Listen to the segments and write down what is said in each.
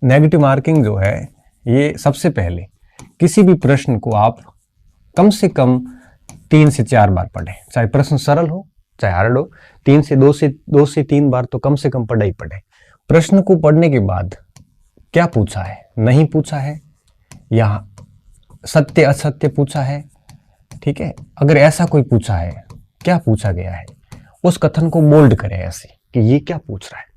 Negative marking जो है ये सबसे पहले किसी भी प्रश्न को आप कम से कम 3 से 4 बार पढ़ें, चाहे प्रश्न सरल हो चाहे हार्ड हो, 2 से 3 बार तो कम से कम पढ़े ही पढ़े। प्रश्न को पढ़ने के बाद क्या पूछा है, नहीं पूछा है, या सत्य असत्य पूछा है, ठीक है, अगर ऐसा कोई पूछा है, क्या पूछा गया है, उस कथन को बोल्ड करें ऐसे कि ये क्या पूछ रहा है।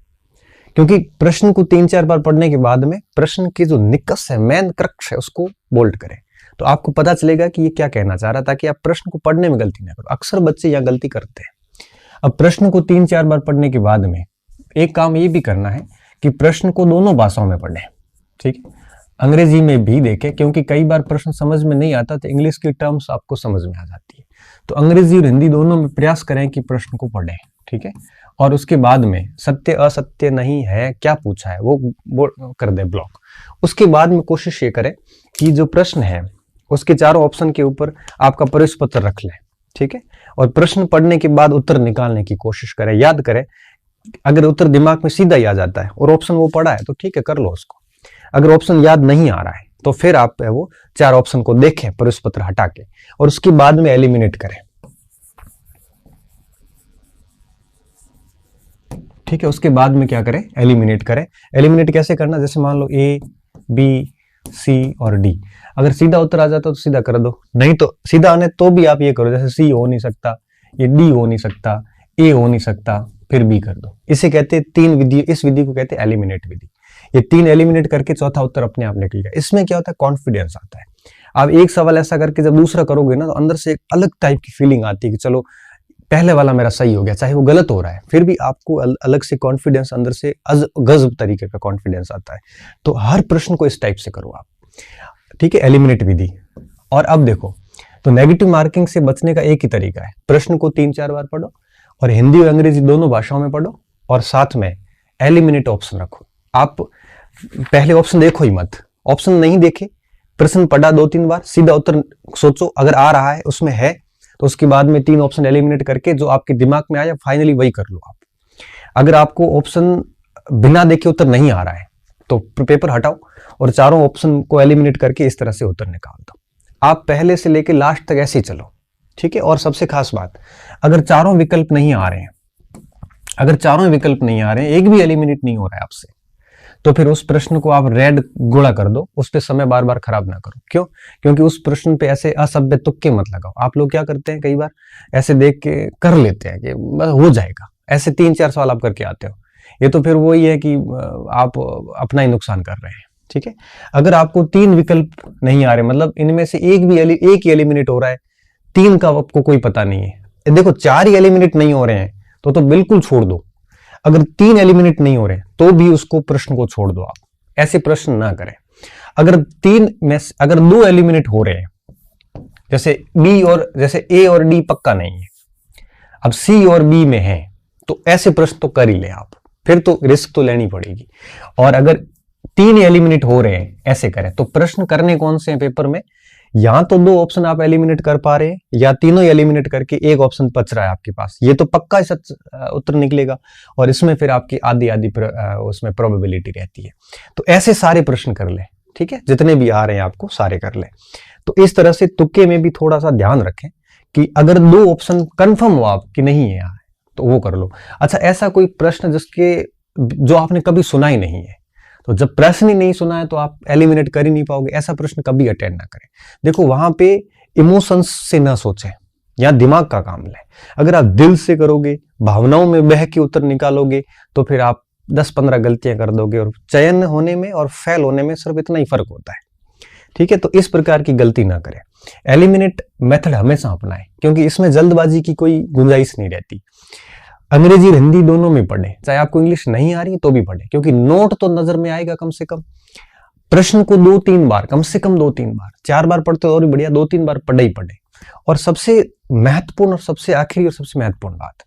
क्योंकि प्रश्न को 3-4 बार पढ़ने के बाद में प्रश्न की जो निकष है, मेन क्रक्स है, उसको बोल्ड करें, तो आपको पता चलेगा कि ये क्या कहना चाह रहा है, ताकि आप प्रश्न को पढ़ने में गलती ना करो। अक्सर बच्चे यहाँ गलती करते हैं। अब प्रश्न को 3-4 बार पढ़ने के बाद में एक काम ये भी करना है कि प्रश्न को दोनों भाषाओं में पढ़ें, ठीक है, अंग्रेजी में भी देखें, क्योंकि कई बार प्रश्न समझ में नहीं आता तो इंग्लिश की टर्म्स आपको समझ में आ जाती है। तो अंग्रेजी और हिंदी दोनों में प्रयास करें कि प्रश्न को पढ़ें, ठीक है, और उसके बाद में सत्य असत्य नहीं है, क्या पूछा है वो कर दे ब्लॉक। उसके बाद में कोशिश ये करें कि जो प्रश्न है उसके चारों ऑप्शन के ऊपर आपका प्रवेश पत्र रख लें, ठीक है, और प्रश्न पढ़ने के बाद उत्तर निकालने की कोशिश करें। याद करें, अगर उत्तर दिमाग में सीधा ही आ जाता है और ऑप्शन वो पढ़ा है तो ठीक है, कर लो उसको। अगर ऑप्शन याद नहीं आ रहा है तो फिर आप वो 4 ऑप्शन को देखें प्रवेश पत्र हटा के, और उसके बाद में एलिमिनेट करें, ठीक है। उसके बाद में क्या करें, एलिमिनेट करें। एलिमिनेट कैसे करना, जैसे मान लो ए बी सी और डी, अगर सीधा उत्तर आ जाता तो सीधा कर दो, नहीं तो सीधा आने तो भी आप ये करो, जैसे सी हो नहीं सकता, ये डी हो नहीं सकता, ए हो नहीं सकता, फिर बी कर दो। इसे कहते हैं 3 विधि, इस विधि को कहते हैं एलिमिनेट विधि। ये 3 एलिमिनेट करके चौथा उत्तर अपने आप निकल गया। इसमें क्या होता है, कॉन्फिडेंस आता है। आप एक सवाल ऐसा करके जब दूसरा करोगे ना, तो अंदर से एक अलग टाइप की फीलिंग आती है कि चलो पहले वाला मेरा सही हो गया, चाहे वो गलत हो रहा है, फिर भी आपको अलग से कॉन्फिडेंस, अंदर से गजब तरीके का कॉन्फिडेंस आता है। तो हर प्रश्न को इस टाइप से करो आप, ठीक है, एलिमिनेट विधि। और अब देखो, तो नेगेटिव मार्किंग से बचने का एक ही तरीका है, प्रश्न को 3-4 बार पढ़ो और हिंदी और अंग्रेजी दोनों भाषाओं में पढ़ो, और साथ में एलिमिनेट ऑप्शन रखो। आप पहले ऑप्शन देखो ही मत, ऑप्शन नहीं देखे, प्रश्न पढ़ा 2-3 बार, सीधा उत्तर सोचो, अगर आ रहा है उसमें है तो उसके बाद में 3 ऑप्शन एलिमिनेट करके जो आपके दिमाग में आया फाइनली वही कर लो आप। अगर आपको ऑप्शन बिना देखे उत्तर नहीं आ रहा है तो पेपर हटाओ और चारों ऑप्शन को एलिमिनेट करके इस तरह से उत्तर निकाल दो। आप पहले से लेके लास्ट तक ऐसे ही चलो, ठीक है। और सबसे खास बात, अगर चारों विकल्प नहीं आ रहे हैं, अगर चारों विकल्प नहीं आ रहे हैं, एक भी एलिमिनेट नहीं हो रहा है आपसे, तो फिर उस प्रश्न को आप रेड गोला कर दो, उस पे समय बार बार खराब ना करो। क्यों? क्योंकि उस प्रश्न पे ऐसे असभ्य तुक्के मत लगाओ। आप लोग क्या करते हैं, कई बार ऐसे देख के कर लेते हैं कि बस हो जाएगा, ऐसे 3-4 सवाल आप करके आते हो, ये तो फिर वही है कि आप अपना ही नुकसान कर रहे हैं, ठीक है। अगर आपको 3 विकल्प नहीं आ रहे, मतलब इनमें से एक ही एलिमिनेट हो रहा है, 3 का आपको कोई पता नहीं है, देखो 4 ही एलिमिनेट नहीं हो रहे हैं तो बिल्कुल छोड़ दो। अगर 3 एलिमिनेट नहीं हो रहे तो भी उसको प्रश्न को छोड़ दो, आप ऐसे प्रश्न ना करें। अगर 2 एलिमिनेट हो रहे हैं, जैसे बी और जैसे ए और डी पक्का नहीं है, अब सी और बी में है, तो ऐसे प्रश्न तो कर ही ले आप, फिर तो रिस्क तो लेनी पड़ेगी। और अगर 3 एलिमिनेट हो रहे हैं, ऐसे करें। तो प्रश्न करने कौन से हैं पेपर में, या तो 2 ऑप्शन आप एलिमिनेट कर पा रहे हैं, या तीनों एलिमिनेट करके एक ऑप्शन बच रहा है आपके पास, ये तो पक्का सच उत्तर निकलेगा, और इसमें फिर आपकी आधी उसमें प्रोबेबिलिटी रहती है। तो ऐसे सारे प्रश्न कर ले, ठीक है, जितने भी आ रहे हैं आपको सारे कर ले। तो इस तरह से तुक्के में भी थोड़ा सा ध्यान रखें कि अगर 2 ऑप्शन कंफर्म हो आप कि नहीं है यहाँ, तो वो कर लो। अच्छा, ऐसा कोई प्रश्न जो आपने कभी सुना ही नहीं है, तो जब प्रश्न ही नहीं सुना है तो आप एलिमिनेट कर ही नहीं पाओगे, ऐसा प्रश्न कभी अटेंड ना करें। देखो, वहां पे इमोशंस से ना सोचें, या दिमाग का काम लें। अगर आप दिल से करोगे, भावनाओं में बह के उत्तर निकालोगे, तो फिर आप 10-15 गलतियां कर दोगे, और चयन होने में और फेल होने में सिर्फ इतना ही फर्क होता है, ठीक है। तो इस प्रकार की गलती ना करें। एलिमिनेट मेथड हमेशा अपनाएं, क्योंकि इसमें जल्दबाजी की कोई गुंजाइश नहीं रहती। अंग्रेजी और हिंदी दोनों में पढ़े, चाहे आपको इंग्लिश नहीं आ रही तो भी पढ़े, क्योंकि नोट तो नजर में आएगा कम से कम। प्रश्न को 2-3 बार, कम से कम 2-3 बार, 4 बार पढ़ते हो और भी बढ़िया, 2-3 बार पढ़े ही पढ़े। और सबसे महत्वपूर्ण और सबसे आखिरी और सबसे महत्वपूर्ण बात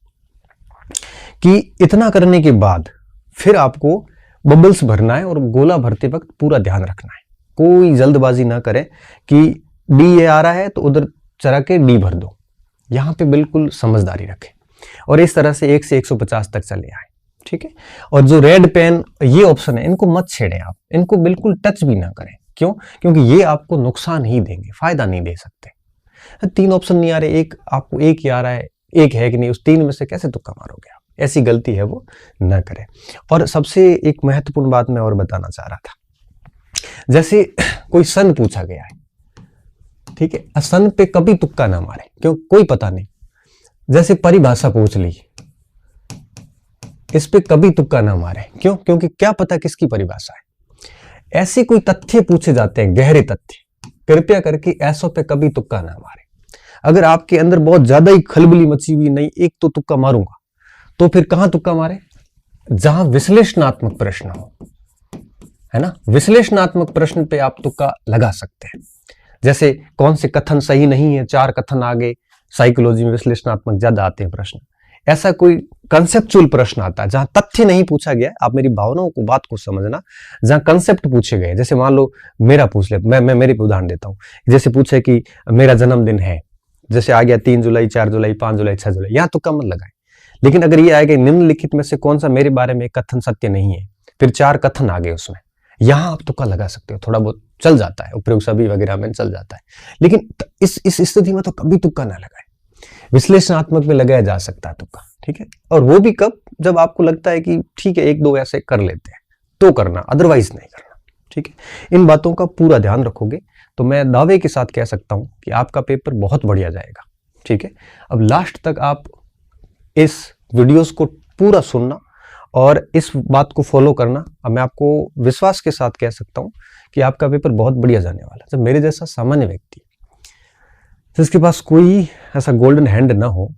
कि इतना करने के बाद फिर आपको बबल्स भरना है, और गोला भरते वक्त पूरा ध्यान रखना है, कोई जल्दबाजी ना करें कि डी ए आ रहा है तो उधर चला के डी भर दो। यहां पे बिल्कुल समझदारी रखें, और इस तरह से 1 से 150 तक चले आए, ठीक है। और जो रेड पेन ये ऑप्शन है, इनको मत छेड़ें आप, इनको बिल्कुल टच भी ना करें। क्यों? क्योंकि ये आपको नुकसान ही देंगे, फायदा नहीं दे सकते। 3 ऑप्शन नहीं आ रहे, एक आपको एक ही आ रहा है, एक है कि नहीं, उस 3 में से कैसे तुक्का मारोगे आप? ऐसी गलती है वो ना करें। और सबसे एक महत्वपूर्ण बात मैं और बताना चाह रहा था, जैसे कोई सन पूछा गया है, ठीक है, सन पे कभी तुक्का ना मारे, क्यों? कोई पता नहीं। जैसे परिभाषा पूछ ली, इस पे कभी तुक्का ना मारे। क्यों? क्योंकि क्या पता किसकी परिभाषा है। ऐसे कोई तथ्य पूछे जाते हैं, गहरे तथ्य, कृपया करके ऐसों पे कभी तुक्का ना मारे। अगर आपके अंदर बहुत ज्यादा ही खलबली मची हुई, नहीं एक तो तुक्का मारूंगा, तो फिर कहां तुक्का मारे? जहां विश्लेषणात्मक प्रश्न हो, है ना। विश्लेषणात्मक प्रश्न पे आप तुक्का लगा सकते हैं। जैसे कौन से कथन सही नहीं है, 4 कथन आगे, साइकोलॉजी में विश्लेषणात्मक ज्यादा आते हैं प्रश्न। ऐसा कोई कंसेप्चुअल प्रश्न आता है जहां तथ्य नहीं पूछा गया, आप मेरी भावनाओं को, बात को समझना, जहां कंसेप्ट पूछे गए। जैसे मान लो मेरा पूछ ले, मैं मेरे पे उदाहरण देता हूं। जैसे पूछे कि मेरा जन्मदिन है, जैसे आ गया 3 जुलाई, 4 जुलाई, 5 जुलाई, 6 जुलाई, यहां तुक्का मत लगाए। लेकिन अगर ये आएगा निम्नलिखित में से कौन सा मेरे बारे में कथन सत्य नहीं है, फिर 4 कथन आ गए उसमें, यहां आप तुक्का लगा सकते हो, थोड़ा बहुत चल जाता है, उपयोग सभी वगैरह में चल जाता है। लेकिन इस स्थिति में तो कभी तुक्का ना लगाए। विश्लेषणात्मक में लगाया जा सकता है तुक्का, ठीक है। और वो भी कब? जब आपको लगता है कि ठीक है, 1-2 ऐसे कर लेते हैं तो करना, अदरवाइज नहीं करना, ठीक है। इन बातों का पूरा ध्यान रखोगे तो मैं दावे के साथ कह सकता हूं कि आपका पेपर बहुत बढ़िया जाएगा, ठीक है। अब लास्ट तक आप इस वीडियोस को पूरा सुनना और इस बात को फॉलो करना। अब मैं आपको विश्वास के साथ कह सकता हूं कि आपका पेपर बहुत बढ़िया जाने वाला है। जब मेरे जैसा सामान्य व्यक्ति जिसके पास कोई ऐसा गोल्डन हैंड ना हो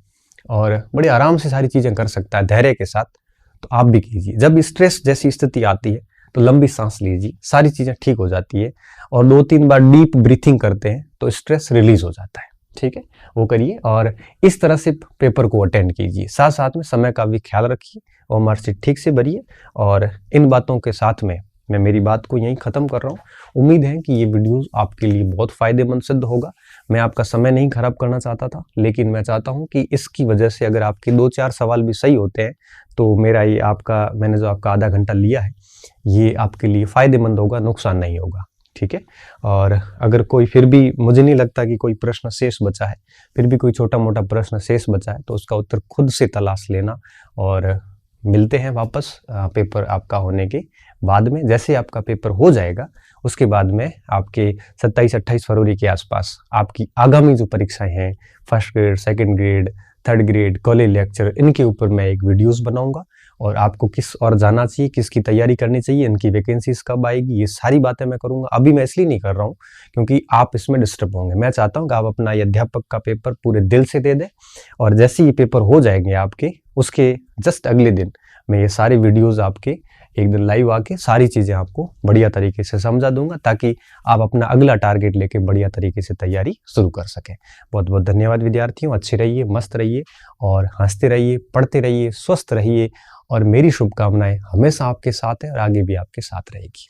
और बड़े आराम से सारी चीजें कर सकता है धैर्य के साथ, तो आप भी कीजिए। जब स्ट्रेस जैसी स्थिति आती है तो लंबी सांस लीजिए, सारी चीजें ठीक हो जाती है। और 2-3 बार डीप ब्रीथिंग करते हैं तो स्ट्रेस रिलीज हो जाता है, ठीक है। वो करिए और इस तरह से पेपर को अटेंड कीजिए। साथ साथ में समय का भी ख्याल रखिए और मार्कशीट ठीक से भरिए। और इन बातों के साथ में मैं मेरी बात को यहीं ख़त्म कर रहा हूँ। उम्मीद है कि ये वीडियो आपके लिए बहुत फ़ायदेमंद सिद्ध होगा। मैं आपका समय नहीं खराब करना चाहता था, लेकिन मैं चाहता हूँ कि इसकी वजह से अगर आपके 2-4 सवाल भी सही होते हैं तो मेरा ये मैंने जो आपका आधा घंटा लिया है, ये आपके लिए फ़ायदेमंद होगा, नुकसान नहीं होगा, ठीक है। और अगर कोई फिर भी, मुझे नहीं लगता कि कोई प्रश्न शेष बचा है, फिर भी कोई छोटा मोटा प्रश्न शेष बचा है तो उसका उत्तर खुद से तलाश लेना। और मिलते हैं वापस पेपर आपका होने के बाद में। जैसे आपका पेपर हो जाएगा उसके बाद में आपके 27-28 फरवरी के आसपास आपकी आगामी जो परीक्षाएं हैं, first grade, second grade, third grade, college lecture, इनके ऊपर मैं एक वीडियोस बनाऊंगा। और आपको किस और जाना चाहिए, किसकी तैयारी करनी चाहिए, इनकी वैकेंसीज कब आएगी, ये सारी बातें मैं करूंगा। अभी मैं इसलिए नहीं कर रहा हूँ क्योंकि आप इसमें डिस्टर्ब होंगे। मैं चाहता हूँ कि आप अपना ये अध्यापक का पेपर पूरे दिल से दे दें और जैसे ये पेपर हो जाएंगे आपके, उसके जस्ट अगले दिन मैं ये सारे वीडियोस आपके एक दिन लाइव आके सारी चीज़ें आपको बढ़िया तरीके से समझा दूंगा, ताकि आप अपना अगला टारगेट लेके बढ़िया तरीके से तैयारी शुरू कर सकें। बहुत बहुत धन्यवाद विद्यार्थियों। अच्छे रहिए, मस्त रहिए और हंसते रहिए, पढ़ते रहिए, स्वस्थ रहिए और मेरी शुभकामनाएं हमेशा आपके साथ है और आगे भी आपके साथ रहेगी।